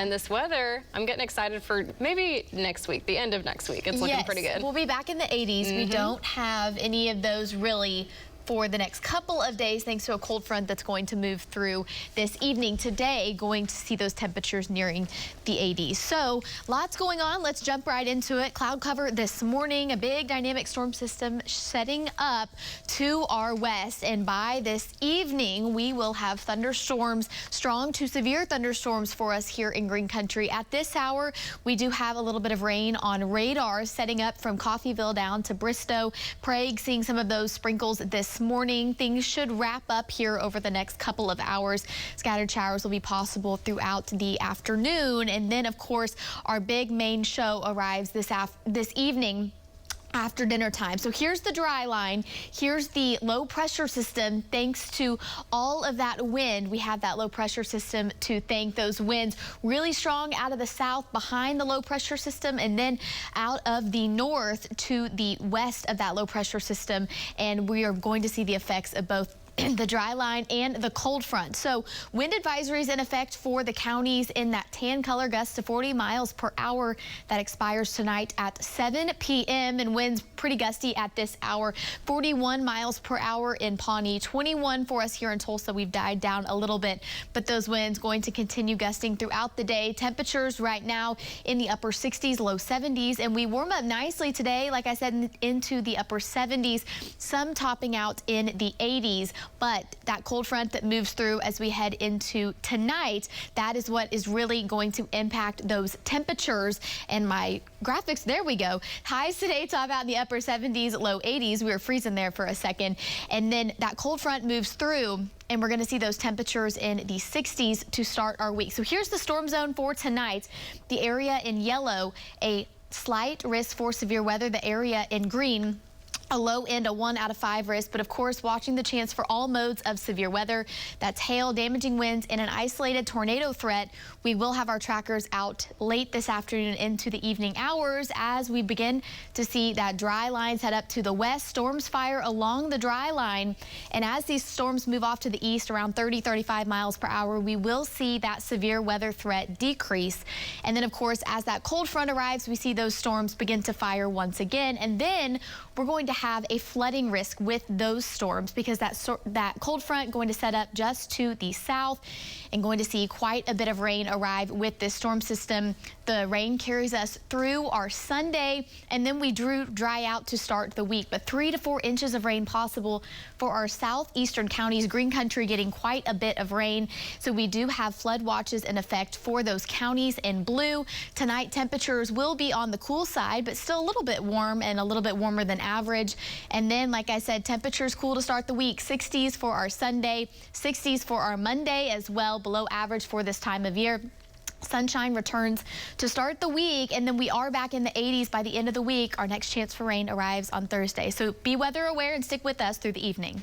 And this weather, I'm getting excited for maybe next week, the end of next week. It's looking pretty good. We'll be back in the 80s. We don't have any of those really for the next couple of days, thanks to a cold front that's going to move through this evening. Today, going to see those temperatures nearing the 80s. So lots going on. Let's jump right into it. Cloud cover this morning, a big dynamic storm system setting up to our west. And by this evening, we will have thunderstorms, strong to severe thunderstorms for us here in Green Country. At this hour, we do have a little bit of rain on radar setting up from Coffeyville down to Bristow. Prague seeing some of those sprinkles this morning. Things should wrap up here over the next couple of hours. Scattered showers will be possible throughout the afternoon. And then, of course, our big main show arrives this evening after dinner time. So here's the dry line. Here's the low pressure system. Thanks to all of that wind, we have that low pressure system to thank. Those winds really strong out of the south behind the low pressure system, and then out of the north to the west of that low pressure system. And we are going to see the effects of both the dry line and the cold front. So wind advisories in effect for the counties in that tan color, gusts to 40 miles per hour. That expires tonight at 7 p.m. and winds pretty gusty at this hour. 41 miles per hour in Pawnee, 21 for us here in Tulsa. We've died down a little bit, but those winds going to continue gusting throughout the day. Temperatures right now in the upper 60s, low 70s, and we warm up nicely today, like I said, into the upper 70s, some topping out in the 80s. But that cold front that moves through as we head into tonight, that is what is really going to impact those temperatures. And my graphics, there we go. Highs today top out in the upper 70s, low 80s. We were freezing there for a second. And then that cold front moves through, and we're going to see those temperatures in the 60s to start our week. So here's the storm zone for tonight. The area in yellow, a slight risk for severe weather. The area in green, a low end, a 1 out of 5 risk, but of course watching the chance for all modes of severe weather. That's hail, damaging winds, and an isolated tornado threat. We will have our trackers out late this afternoon into the evening hours as we begin to see that dry line set up to the west. Storms fire along the dry line, and as these storms move off to the east around 30-35 miles per hour, we will see that severe weather threat decrease. And then of course, as that cold front arrives, we see those storms begin to fire once again, and then we're going to have a flooding risk with those storms because that cold front going to set up just to the south and going to see quite a bit of rain arrive with this storm system. The rain carries us through our Sunday, and then we dry out to start the week. But 3 to 4 inches of rain possible for our southeastern counties. Green Country getting quite a bit of rain. So we do have flood watches in effect for those counties in blue. Tonight temperatures will be on the cool side, but still a little bit warm and a little bit warmer than average. And then, like I said, temperatures cool to start the week. 60s for our Sunday, 60s for our Monday as well, below average for this time of year. Sunshine returns to start the week, and then we are back in the 80s by the end of the week. Our next chance for rain arrives on Thursday. So be weather aware and stick with us through the evening.